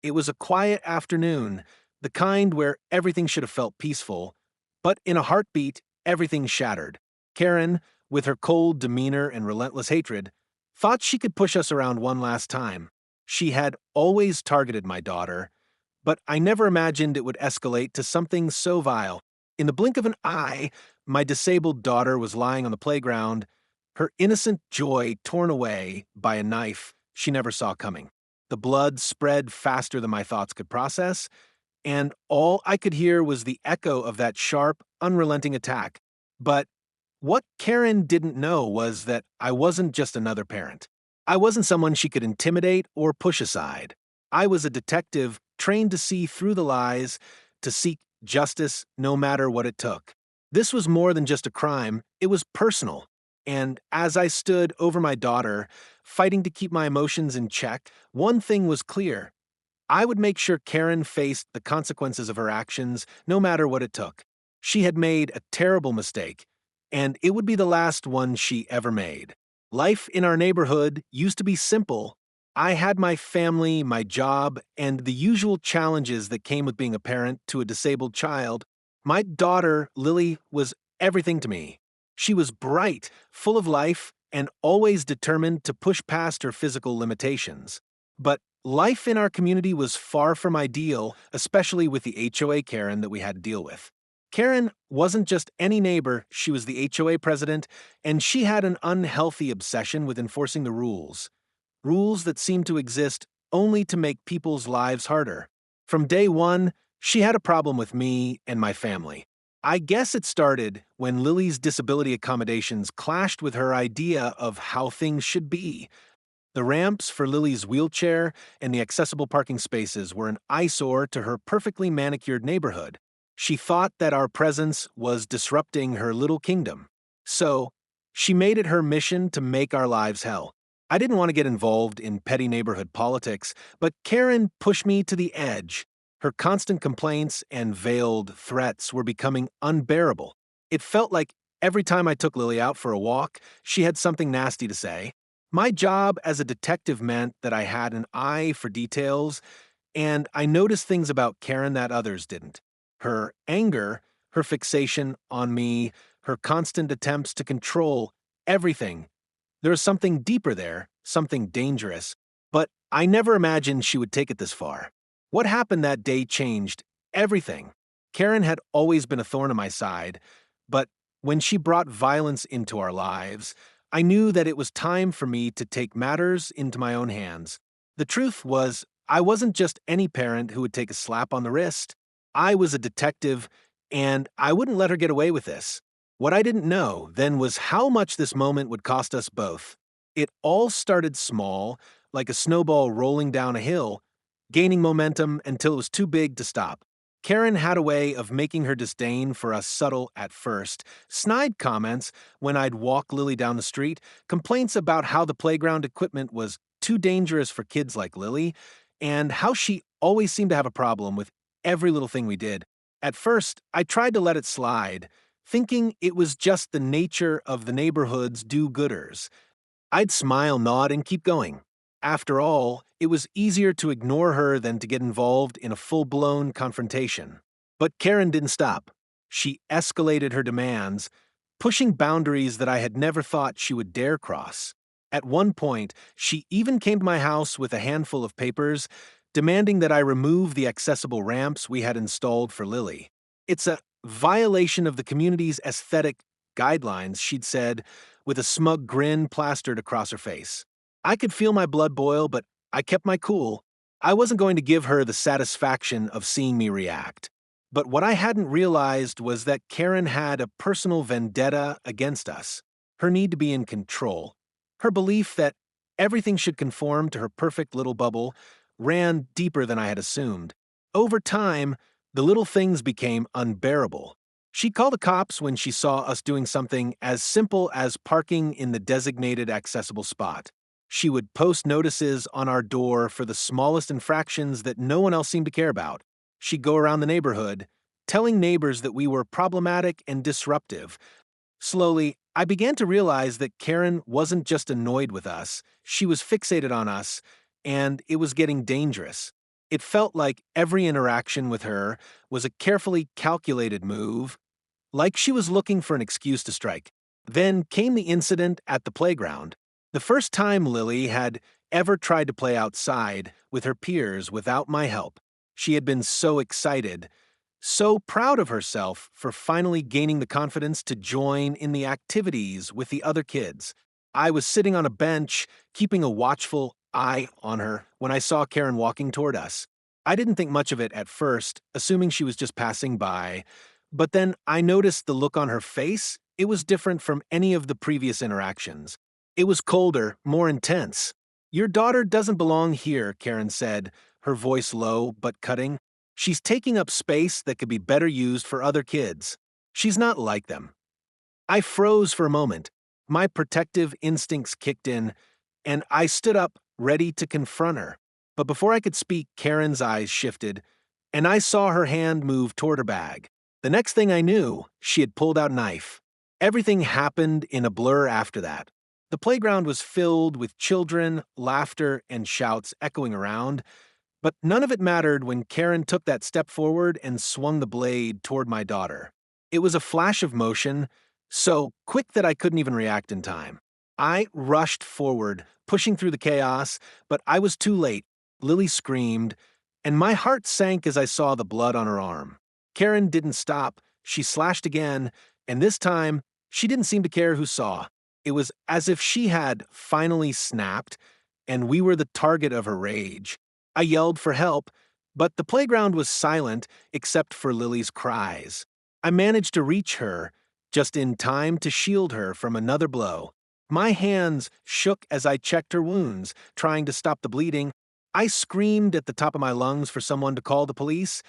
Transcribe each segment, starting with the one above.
It was a quiet afternoon, the kind where everything should have felt peaceful, but in a heartbeat, everything shattered. Karen, with her cold demeanor and relentless hatred, thought she could push us around one last time. She had always targeted my daughter, but I never imagined it would escalate to something so vile. In the blink of an eye, my disabled daughter was lying on the playground, her innocent joy torn away by a knife she never saw coming. The blood spread faster than my thoughts could process, and all I could hear was the echo of that sharp, unrelenting attack. But what Karen didn't know was that I wasn't just another parent. I wasn't someone she could intimidate or push aside. I was a detective trained to see through the lies, to seek justice no matter what it took. This was more than just a crime, it was personal. And as I stood over my daughter, fighting to keep my emotions in check, one thing was clear. I would make sure Karen faced the consequences of her actions, no matter what it took. She had made a terrible mistake, and it would be the last one she ever made. Life in our neighborhood used to be simple. I had my family, my job, and the usual challenges that came with being a parent to a disabled child. My daughter, Lily, was everything to me. She was bright, full of life, and always determined to push past her physical limitations. But life in our community was far from ideal, especially with the HOA Karen that we had to deal with. Karen wasn't just any neighbor, she was the HOA president, and she had an unhealthy obsession with enforcing the rules. Rules that seemed to exist only to make people's lives harder. From day one, she had a problem with me and my family. I guess it started when Lily's disability accommodations clashed with her idea of how things should be. The ramps for Lily's wheelchair and the accessible parking spaces were an eyesore to her perfectly manicured neighborhood. She thought that our presence was disrupting her little kingdom. So, she made it her mission to make our lives hell. I didn't want to get involved in petty neighborhood politics, but Karen pushed me to the edge. Her constant complaints and veiled threats were becoming unbearable. It felt like every time I took Lily out for a walk, she had something nasty to say. My job as a detective meant that I had an eye for details, and I noticed things about Karen that others didn't. Her anger, her fixation on me, her constant attempts to control everything. There was something deeper there, something dangerous, but I never imagined she would take it this far. What happened that day changed everything. Karen had always been a thorn in my side, but when she brought violence into our lives, I knew that it was time for me to take matters into my own hands. The truth was, I wasn't just any parent who would take a slap on the wrist. I was a detective, and I wouldn't let her get away with this. What I didn't know then was how much this moment would cost us both. It all started small, like a snowball rolling down a hill, gaining momentum until it was too big to stop. Karen had a way of making her disdain for us subtle at first. Snide comments when I'd walk Lily down the street, complaints about how the playground equipment was too dangerous for kids like Lily, and how she always seemed to have a problem with every little thing we did. At first, I tried to let it slide, thinking it was just the nature of the neighborhood's do-gooders. I'd smile, nod, and keep going. After all, it was easier to ignore her than to get involved in a full-blown confrontation. But Karen didn't stop. She escalated her demands, pushing boundaries that I had never thought she would dare cross. At one point, she even came to my house with a handful of papers, demanding that I remove the accessible ramps we had installed for Lily. It's a violation of the community's aesthetic guidelines, she'd said, with a smug grin plastered across her face. I could feel my blood boil, but I kept my cool. I wasn't going to give her the satisfaction of seeing me react. But what I hadn't realized was that Karen had a personal vendetta against us. Her need to be in control, her belief that everything should conform to her perfect little bubble, ran deeper than I had assumed. Over time, the little things became unbearable. She called the cops when she saw us doing something as simple as parking in the designated accessible spot. She would post notices on our door for the smallest infractions that no one else seemed to care about. She'd go around the neighborhood, telling neighbors that we were problematic and disruptive. Slowly, I began to realize that Karen wasn't just annoyed with us, she was fixated on us, and it was getting dangerous. It felt like every interaction with her was a carefully calculated move, like she was looking for an excuse to strike. Then came the incident at the playground. The first time Lily had ever tried to play outside with her peers without my help. She had been so excited, so proud of herself for finally gaining the confidence to join in the activities with the other kids. I was sitting on a bench, keeping a watchful eye on her when I saw Karen walking toward us. I didn't think much of it at first, assuming she was just passing by, but then I noticed the look on her face. It was different from any of the previous interactions. It was colder, more intense. "Your daughter doesn't belong here," Karen said, her voice low but cutting. "She's taking up space that could be better used for other kids. She's not like them." I froze for a moment. My protective instincts kicked in, and I stood up, ready to confront her. But before I could speak, Karen's eyes shifted, and I saw her hand move toward her bag. The next thing I knew, she had pulled out a knife. Everything happened in a blur after that. The playground was filled with children, laughter, and shouts echoing around, but none of it mattered when Karen took that step forward and swung the blade toward my daughter. It was a flash of motion, so quick that I couldn't even react in time. I rushed forward, pushing through the chaos, but I was too late. Lily screamed, and my heart sank as I saw the blood on her arm. Karen didn't stop. She slashed again, and this time, she didn't seem to care who saw. It was as if she had finally snapped, and we were the target of her rage. I yelled for help, but the playground was silent except for Lily's cries. I managed to reach her, just in time to shield her from another blow. My hands shook as I checked her wounds, trying to stop the bleeding. I screamed at the top of my lungs for someone to call the police,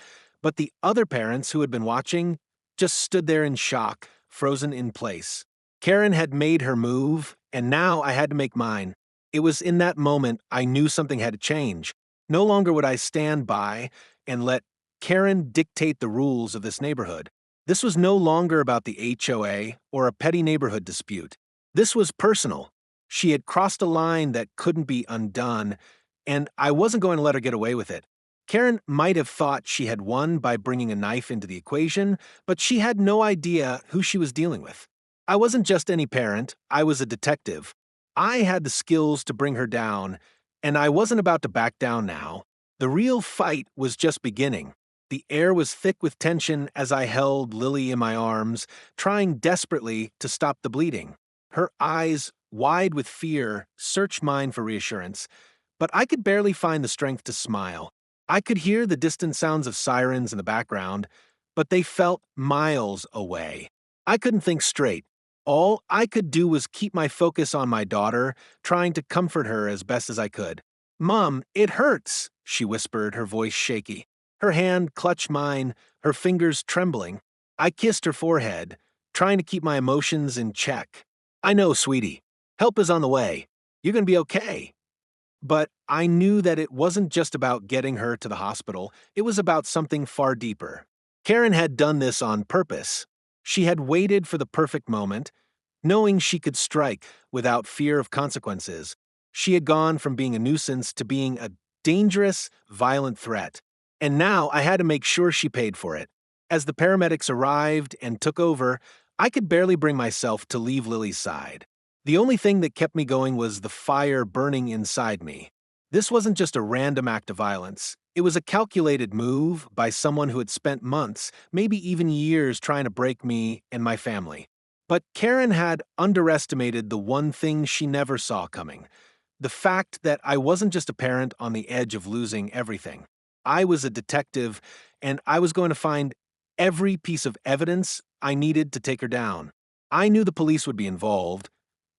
but the other parents who had been watching just stood there in shock, frozen in place. Karen had made her move, and now I had to make mine. It was in that moment I knew something had to change. No longer would I stand by and let Karen dictate the rules of this neighborhood. This was no longer about the HOA or a petty neighborhood dispute. This was personal. She had crossed a line that couldn't be undone, and I wasn't going to let her get away with it. Karen might have thought she had won by bringing a knife into the equation, but she had no idea who she was dealing with. I wasn't just any parent, I was a detective. I had the skills to bring her down, and I wasn't about to back down now. The real fight was just beginning. The air was thick with tension as I held Lily in my arms, trying desperately to stop the bleeding. Her eyes, wide with fear, searched mine for reassurance, but I could barely find the strength to smile. I could hear the distant sounds of sirens in the background, but they felt miles away. I couldn't think straight. All I could do was keep my focus on my daughter, trying to comfort her as best as I could. "Mom, it hurts," she whispered, her voice shaky. Her hand clutched mine, her fingers trembling. I kissed her forehead, trying to keep my emotions in check. "I know, sweetie. Help is on the way. You're gonna be okay." But I knew that it wasn't just about getting her to the hospital, it was about something far deeper. Karen had done this on purpose. She had waited for the perfect moment, knowing she could strike without fear of consequences. She had gone from being a nuisance to being a dangerous, violent threat. And now I had to make sure she paid for it. As the paramedics arrived and took over, I could barely bring myself to leave Lily's side. The only thing that kept me going was the fire burning inside me. This wasn't just a random act of violence. It was a calculated move by someone who had spent months, maybe even years, trying to break me and my family. But Karen had underestimated the one thing she never saw coming: the fact that I wasn't just a parent on the edge of losing everything. I was a detective, and I was going to find every piece of evidence I needed to take her down. I knew the police would be involved,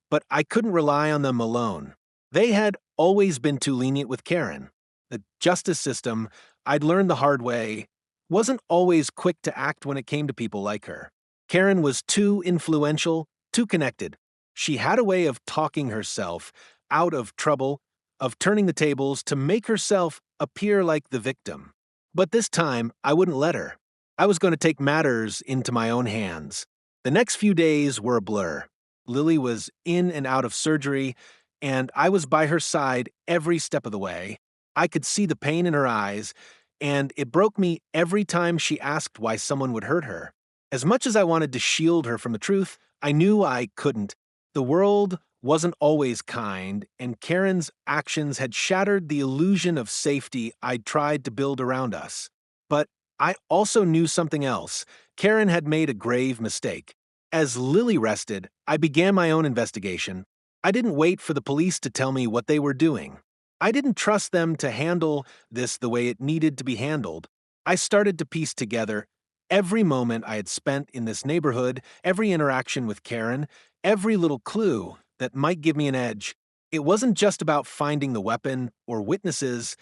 but I couldn't rely on them alone. They had always been too lenient with Karen. The justice system, I'd learned the hard way, wasn't always quick to act when it came to people like her. Karen was too influential, too connected. She had a way of talking herself out of trouble, of turning the tables to make herself appear like the victim. But this time, I wouldn't let her. I was going to take matters into my own hands. The next few days were a blur. Lily was in and out of surgery, and I was by her side every step of the way. I could see the pain in her eyes, and it broke me every time she asked why someone would hurt her. As much as I wanted to shield her from the truth, I knew I couldn't. The world wasn't always kind, and Karen's actions had shattered the illusion of safety I'd tried to build around us. But I also knew something else. Karen had made a grave mistake. As Lily rested, I began my own investigation. I didn't wait for the police to tell me what they were doing. I didn't trust them to handle this the way it needed to be handled. I started to piece together every moment I had spent in this neighborhood, every interaction with Karen, every little clue that might give me an edge. It wasn't just about finding the weapon or witnesses,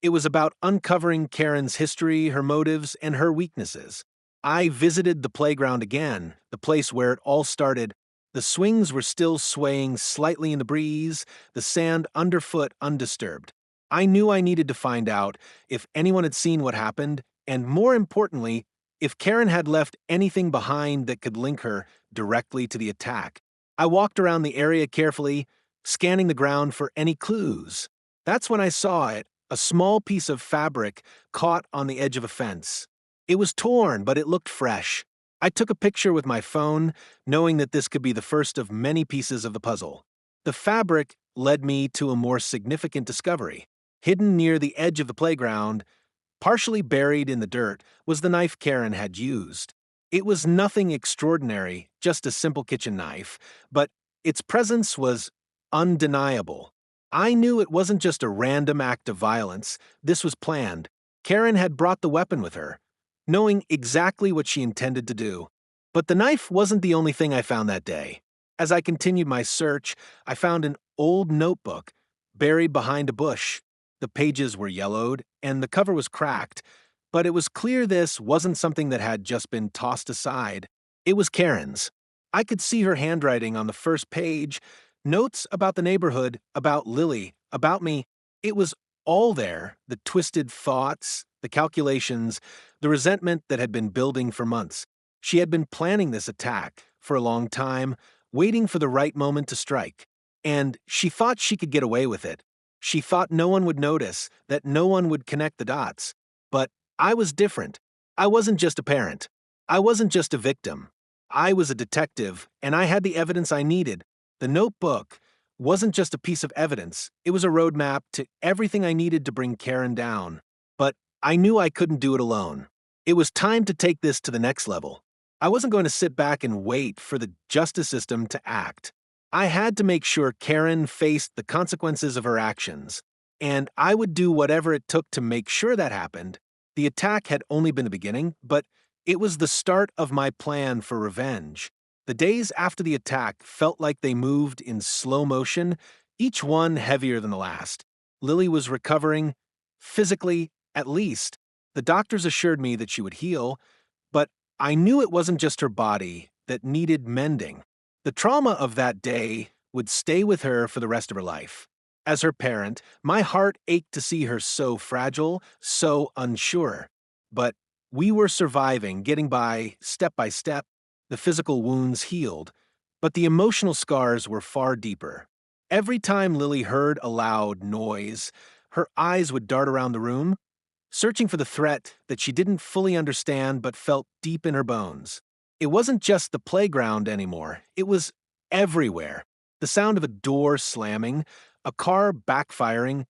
it was about uncovering Karen's history, her motives, and her weaknesses. I visited the playground again, the place where it all started. The swings were still swaying slightly in the breeze, the sand underfoot undisturbed. I knew I needed to find out if anyone had seen what happened, and more importantly, if Karen had left anything behind that could link her directly to the attack. I walked around the area carefully, scanning the ground for any clues. That's when I saw it, a small piece of fabric caught on the edge of a fence. It was torn, but it looked fresh. I took a picture with my phone, knowing that this could be the first of many pieces of the puzzle. The fabric led me to a more significant discovery. Hidden near the edge of the playground, partially buried in the dirt, was the knife Karen had used. It was nothing extraordinary, just a simple kitchen knife, but its presence was undeniable. I knew it wasn't just a random act of violence, this was planned. Karen had brought the weapon with her, knowing exactly what she intended to do. But the knife wasn't the only thing I found that day. As I continued my search, I found an old notebook buried behind a bush. The pages were yellowed, and the cover was cracked, but it was clear this wasn't something that had just been tossed aside. It was Karen's. I could see her handwriting on the first page, notes about the neighborhood, about Lily, about me. It was all there, the twisted thoughts, the calculations, the resentment that had been building for months. She had been planning this attack for a long time, waiting for the right moment to strike. And she thought she could get away with it. She thought no one would notice, that no one would connect the dots. But I was different. I wasn't just a parent. I wasn't just a victim. I was a detective, and I had the evidence I needed. The notebook wasn't just a piece of evidence, it was a roadmap to everything I needed to bring Karen down. But I knew I couldn't do it alone. It was time to take this to the next level. I wasn't going to sit back and wait for the justice system to act. I had to make sure Karen faced the consequences of her actions, and I would do whatever it took to make sure that happened. The attack had only been the beginning, but it was the start of my plan for revenge. The days after the attack felt like they moved in slow motion, each one heavier than the last. Lily was recovering, physically, at least. The doctors assured me that she would heal, but I knew it wasn't just her body that needed mending. The trauma of that day would stay with her for the rest of her life. As her parent, my heart ached to see her so fragile, so unsure. But we were surviving, getting by, step by step. The physical wounds healed, but the emotional scars were far deeper. Every time Lily heard a loud noise, her eyes would dart around the room, searching for the threat that she didn't fully understand but felt deep in her bones. It wasn't just the playground anymore, it was everywhere. The sound of a door slamming, a car backfiring,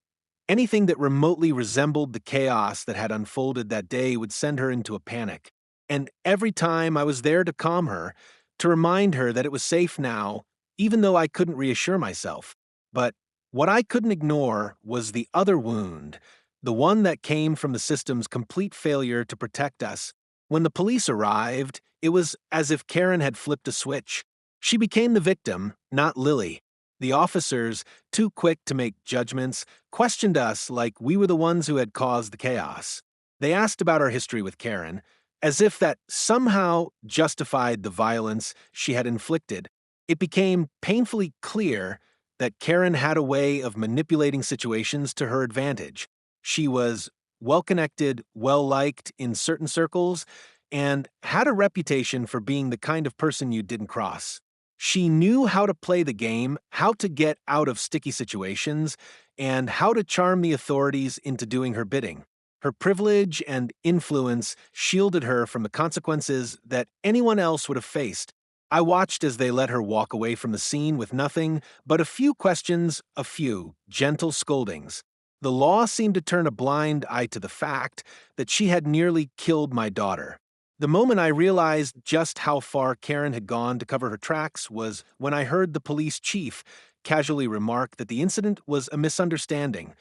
anything that remotely resembled the chaos that had unfolded that day would send her into a panic. And every time I was there to calm her, to remind her that it was safe now, even though I couldn't reassure myself. But what I couldn't ignore was the other wound, the one that came from the system's complete failure to protect us. When the police arrived, it was as if Karen had flipped a switch. She became the victim, not Lily. The officers, too quick to make judgments, questioned us like we were the ones who had caused the chaos. They asked about our history with Karen, as if that somehow justified the violence she had inflicted. It became painfully clear that Karen had a way of manipulating situations to her advantage. She was well-connected, well-liked in certain circles, and had a reputation for being the kind of person you didn't cross. She knew how to play the game, how to get out of sticky situations, and how to charm the authorities into doing her bidding. Her privilege and influence shielded her from the consequences that anyone else would have faced. I watched as they let her walk away from the scene with nothing but a few questions, a few gentle scoldings. The law seemed to turn a blind eye to the fact that she had nearly killed my daughter. The moment I realized just how far Karen had gone to cover her tracks was when I heard the police chief casually remark that the incident was a misunderstanding.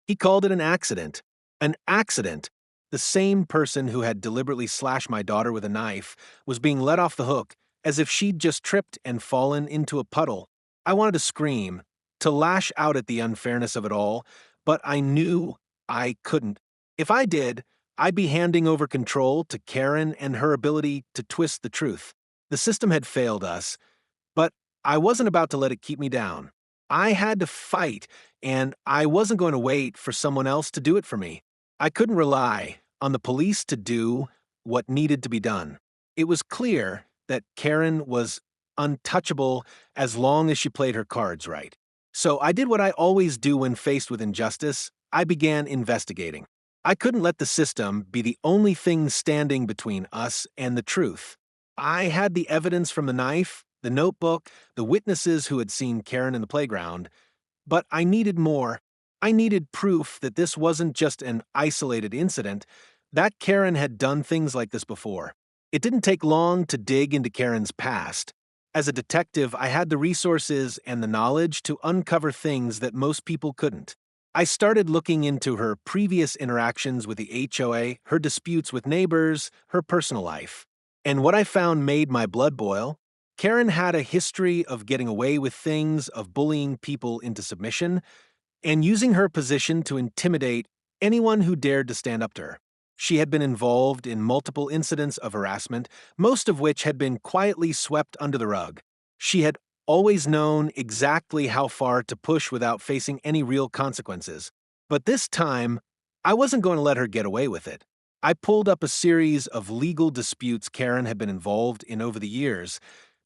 He called it an accident. An accident! The same person who had deliberately slashed my daughter with a knife was being let off the hook as if she'd just tripped and fallen into a puddle. I wanted to scream, to lash out at the unfairness of it all, but I knew I couldn't. If I did, I'd be handing over control to Karen and her ability to twist the truth. The system had failed us, but I wasn't about to let it keep me down. I had to fight, and I wasn't going to wait for someone else to do it for me. I couldn't rely on the police to do what needed to be done. It was clear that Karen was untouchable as long as she played her cards right. So I did what I always do when faced with injustice. I began investigating. I couldn't let the system be the only thing standing between us and the truth. I had the evidence from the knife, the notebook, the witnesses who had seen Karen in the playground, but I needed more. I needed proof that this wasn't just an isolated incident, that Karen had done things like this before. It didn't take long to dig into Karen's past. As a detective, I had the resources and the knowledge to uncover things that most people couldn't. I started looking into her previous interactions with the HOA, her disputes with neighbors, her personal life. And what I found made my blood boil. Karen had a history of getting away with things, of bullying people into submission, and using her position to intimidate anyone who dared to stand up to her. She had been involved in multiple incidents of harassment, most of which had been quietly swept under the rug. She had always known exactly how far to push without facing any real consequences. But this time, I wasn't going to let her get away with it. I pulled up a series of legal disputes Karen had been involved in over the years,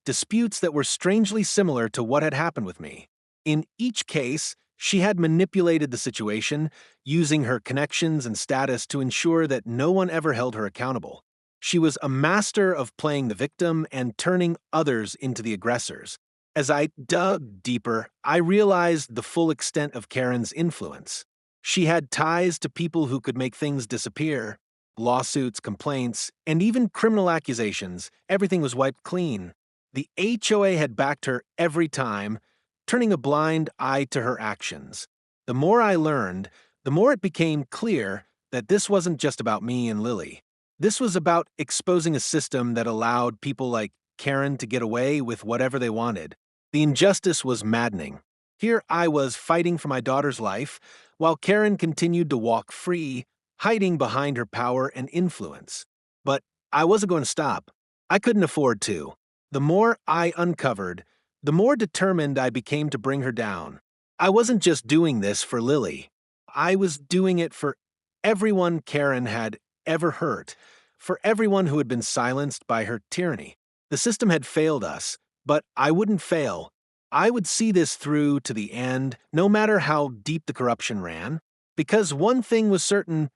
disputes that were strangely similar to what had happened with me. In each case, she had manipulated the situation, using her connections and status to ensure that no one ever held her accountable. She was a master of playing the victim and turning others into the aggressors. As I dug deeper, I realized the full extent of Karen's influence. She had ties to people who could make things disappear. Lawsuits, complaints, and even criminal accusations, everything was wiped clean. The HOA had backed her every time, turning a blind eye to her actions. The more I learned, the more it became clear that this wasn't just about me and Lily. This was about exposing a system that allowed people like Karen to get away with whatever they wanted. The injustice was maddening. Here I was fighting for my daughter's life, while Karen continued to walk free, hiding behind her power and influence. But I wasn't going to stop. I couldn't afford to. The more I uncovered, the more determined I became to bring her down. I wasn't just doing this for Lily. I was doing it for everyone Karen had ever hurt, for everyone who had been silenced by her tyranny. The system had failed us, but I wouldn't fail. I would see this through to the end, no matter how deep the corruption ran, because one thing was certain: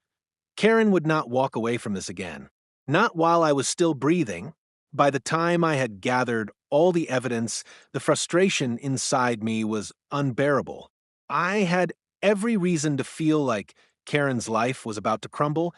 Karen would not walk away from this again. Not while I was still breathing. By the time I had gathered all the evidence, the frustration inside me was unbearable. I had every reason to feel like Karen's life was about to crumble,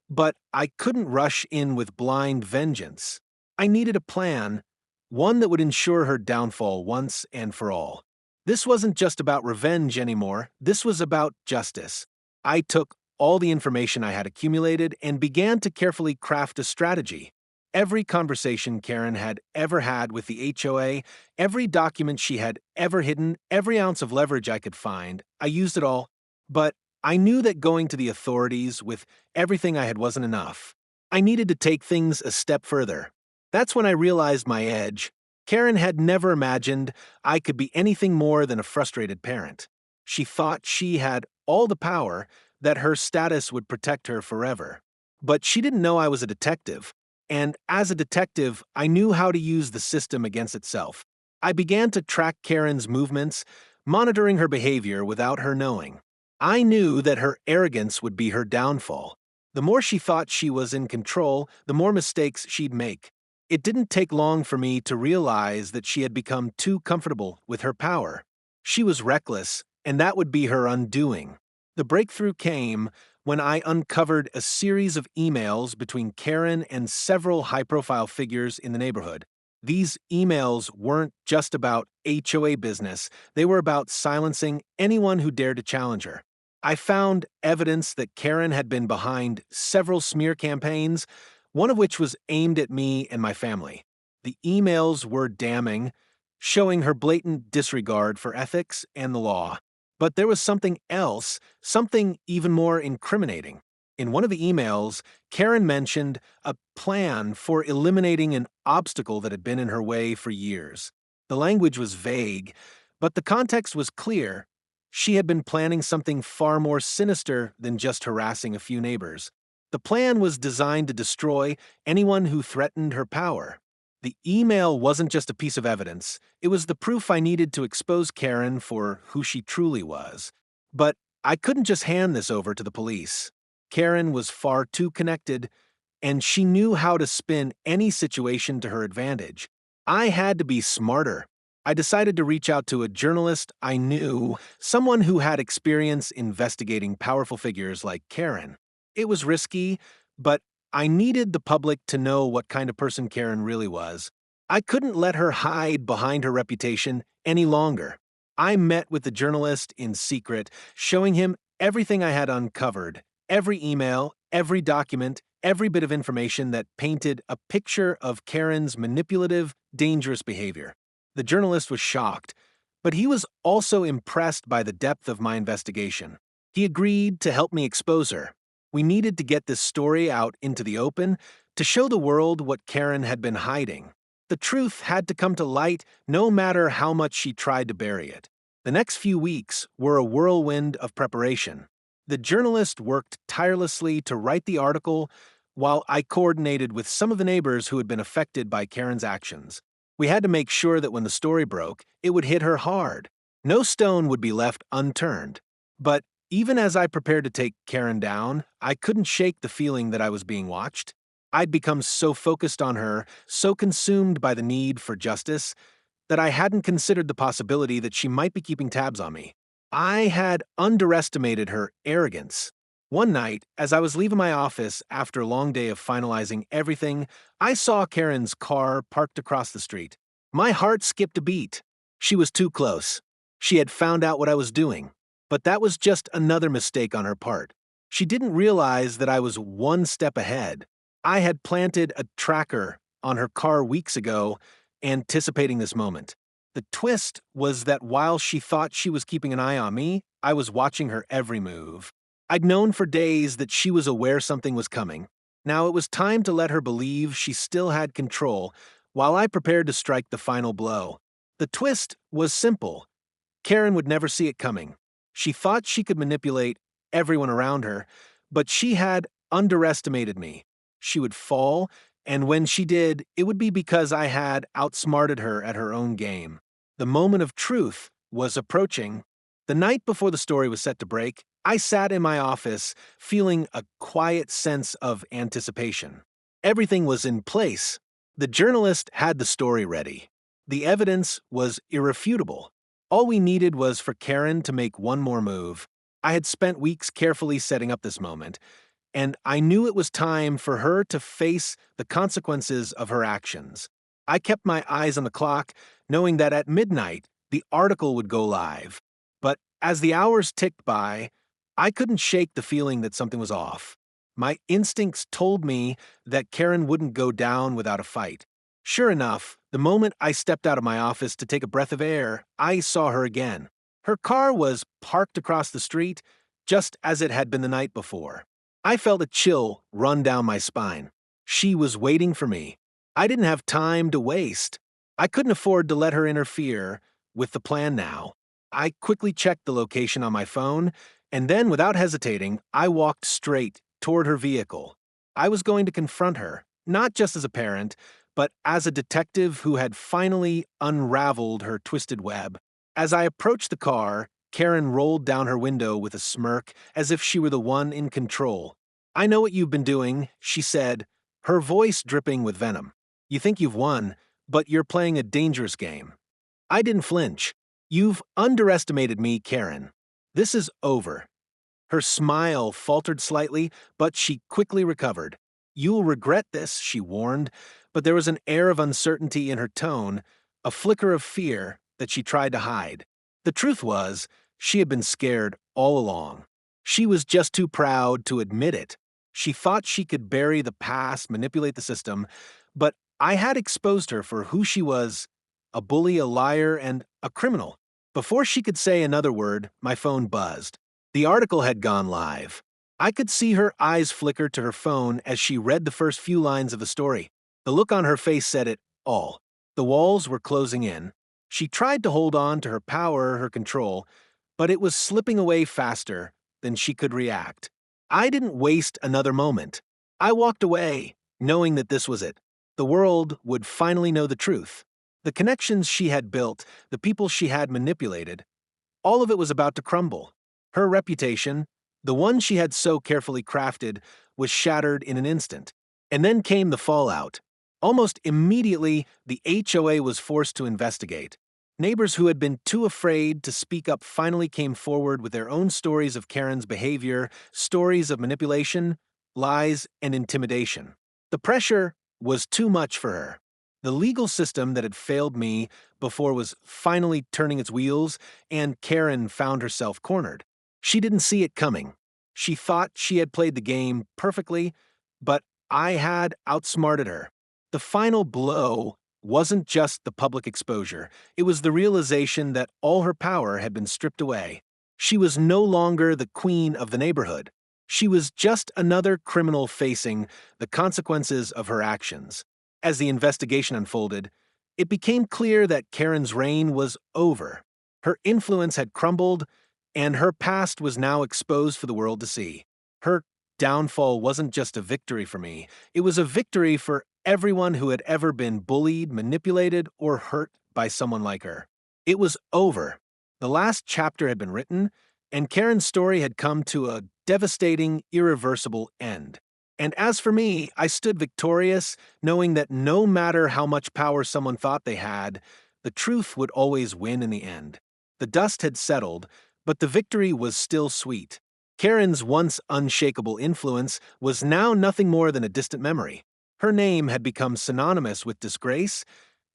but I couldn't rush in with blind vengeance. I needed a plan, one that would ensure her downfall once and for all. This wasn't just about revenge anymore, this was about justice. I took all the information I had accumulated and began to carefully craft a strategy. Every conversation Karen had ever had with the HOA, every document she had ever hidden, every ounce of leverage I could find, I used it all. But I knew that going to the authorities with everything I had wasn't enough. I needed to take things a step further. That's when I realized my edge. Karen had never imagined I could be anything more than a frustrated parent. She thought she had all the power, that her status would protect her forever. But she didn't know I was a detective. And as a detective, I knew how to use the system against itself. I began to track Karen's movements, monitoring her behavior without her knowing. I knew that her arrogance would be her downfall. The more she thought she was in control, the more mistakes she'd make. It didn't take long for me to realize that she had become too comfortable with her power. She was reckless, and that would be her undoing. The breakthrough came when I uncovered a series of emails between Karen and several high-profile figures in the neighborhood. These emails weren't just about HOA business, they were about silencing anyone who dared to challenge her. I found evidence that Karen had been behind several smear campaigns, one of which was aimed at me and my family. The emails were damning, showing her blatant disregard for ethics and the law. But there was something else, something even more incriminating. In one of the emails, Karen mentioned a plan for eliminating an obstacle that had been in her way for years. The language was vague, but the context was clear. She had been planning something far more sinister than just harassing a few neighbors. The plan was designed to destroy anyone who threatened her power. The email wasn't just a piece of evidence, it was the proof I needed to expose Karen for who she truly was. But I couldn't just hand this over to the police. Karen was far too connected, and she knew how to spin any situation to her advantage. I had to be smarter. I decided to reach out to a journalist I knew, someone who had experience investigating powerful figures like Karen. It was risky, but I needed the public to know what kind of person Karen really was. I couldn't let her hide behind her reputation any longer. I met with the journalist in secret, showing him everything I had uncovered, every email, every document, every bit of information that painted a picture of Karen's manipulative, dangerous behavior. The journalist was shocked, but he was also impressed by the depth of my investigation. He agreed to help me expose her. We needed to get this story out into the open to show the world what Karen had been hiding. The truth had to come to light no matter how much she tried to bury it. The next few weeks were a whirlwind of preparation. The journalist worked tirelessly to write the article while I coordinated with some of the neighbors who had been affected by Karen's actions. We had to make sure that when the story broke, it would hit her hard. No stone would be left unturned. But even as I prepared to take Karen down, I couldn't shake the feeling that I was being watched. I'd become so focused on her, so consumed by the need for justice, that I hadn't considered the possibility that she might be keeping tabs on me. I had underestimated her arrogance. One night, as I was leaving my office after a long day of finalizing everything, I saw Karen's car parked across the street. My heart skipped a beat. She was too close. She had found out what I was doing. But that was just another mistake on her part. She didn't realize that I was one step ahead. I had planted a tracker on her car weeks ago, anticipating this moment. The twist was that while she thought she was keeping an eye on me, I was watching her every move. I'd known for days that she was aware something was coming. Now it was time to let her believe she still had control, while I prepared to strike the final blow. The twist was simple. Karen would never see it coming. She thought she could manipulate everyone around her, but she had underestimated me. She would fall, and when she did, it would be because I had outsmarted her at her own game. The moment of truth was approaching. The night before the story was set to break, I sat in my office, feeling a quiet sense of anticipation. Everything was in place. The journalist had the story ready. The evidence was irrefutable. All we needed was for Karen to make one more move. I had spent weeks carefully setting up this moment, and I knew it was time for her to face the consequences of her actions. I kept my eyes on the clock, knowing that at midnight, the article would go live. But as the hours ticked by, I couldn't shake the feeling that something was off. My instincts told me that Karen wouldn't go down without a fight. Sure enough, the moment I stepped out of my office to take a breath of air, I saw her again. Her car was parked across the street, just as it had been the night before. I felt a chill run down my spine. She was waiting for me. I didn't have time to waste. I couldn't afford to let her interfere with the plan now. I quickly checked the location on my phone, and then, without hesitating, I walked straight toward her vehicle. I was going to confront her, not just as a parent, but as a detective who had finally unraveled her twisted web. As I approached the car, Karen rolled down her window with a smirk as if she were the one in control. "I know what you've been doing," she said, her voice dripping with venom. "You think you've won, but you're playing a dangerous game." I didn't flinch. "You've underestimated me, Karen. This is over." Her smile faltered slightly, but she quickly recovered. "You'll regret this," she warned, but there was an air of uncertainty in her tone, a flicker of fear that she tried to hide. The truth was, she had been scared all along. She was just too proud to admit it. She thought she could bury the past, manipulate the system, but I had exposed her for who she was: a bully, a liar, and a criminal. Before she could say another word, my phone buzzed. The article had gone live. I could see her eyes flicker to her phone as she read the first few lines of the story. The look on her face said it all. The walls were closing in. She tried to hold on to her power, her control, but it was slipping away faster than she could react. I didn't waste another moment. I walked away, knowing that this was it. The world would finally know the truth. The connections she had built, the people she had manipulated, all of it was about to crumble. Her reputation, the one she had so carefully crafted, was shattered in an instant. And then came the fallout. Almost immediately, the HOA was forced to investigate. Neighbors who had been too afraid to speak up finally came forward with their own stories of Karen's behavior, stories of manipulation, lies, and intimidation. The pressure was too much for her. The legal system that had failed me before was finally turning its wheels, and Karen found herself cornered. She didn't see it coming. She thought she had played the game perfectly, but I had outsmarted her. The final blow wasn't just the public exposure. It was the realization that all her power had been stripped away. She was no longer the queen of the neighborhood. She was just another criminal facing the consequences of her actions. As the investigation unfolded, it became clear that Karen's reign was over. Her influence had crumbled, and her past was now exposed for the world to see. Her downfall wasn't just a victory for me, it was a victory for everyone who had ever been bullied, manipulated, or hurt by someone like her. It was over. The last chapter had been written, and Karen's story had come to a devastating, irreversible end. And as for me, I stood victorious, knowing that no matter how much power someone thought they had, the truth would always win in the end. The dust had settled, but the victory was still sweet. Karen's once unshakable influence was now nothing more than a distant memory. Her name had become synonymous with disgrace,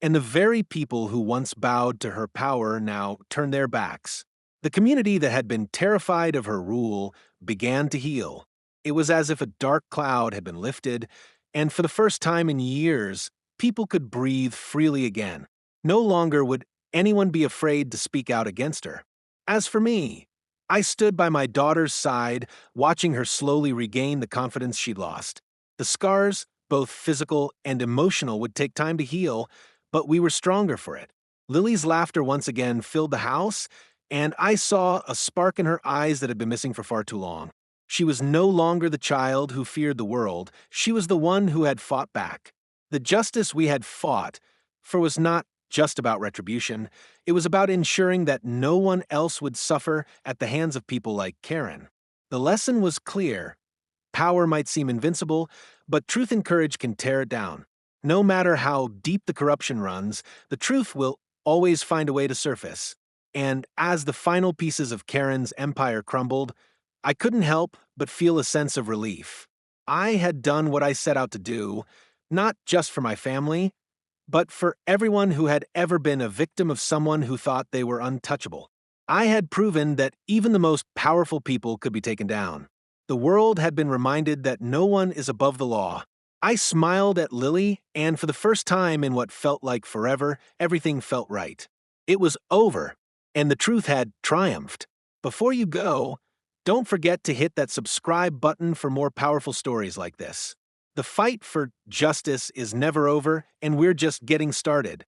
and the very people who once bowed to her power now turned their backs. The community that had been terrified of her rule began to heal. It was as if a dark cloud had been lifted, and for the first time in years, people could breathe freely again. No longer would anyone be afraid to speak out against her. As for me, I stood by my daughter's side, watching her slowly regain the confidence she'd lost. The scars, both physical and emotional, would take time to heal, but we were stronger for it. Lily's laughter once again filled the house, and I saw a spark in her eyes that had been missing for far too long. She was no longer the child who feared the world. She was the one who had fought back. The justice we had fought for was not just about retribution. It was about ensuring that no one else would suffer at the hands of people like Karen. The lesson was clear. Power might seem invincible, but truth and courage can tear it down. No matter how deep the corruption runs, the truth will always find a way to surface. And as the final pieces of Karen's empire crumbled, I couldn't help but feel a sense of relief. I had done what I set out to do, not just for my family, but for everyone who had ever been a victim of someone who thought they were untouchable. I had proven that even the most powerful people could be taken down. The world had been reminded that no one is above the law. I smiled at Lily, and for the first time in what felt like forever, everything felt right. It was over, and the truth had triumphed. Before you go, don't forget to hit that subscribe button for more powerful stories like this. The fight for justice is never over, and we're just getting started.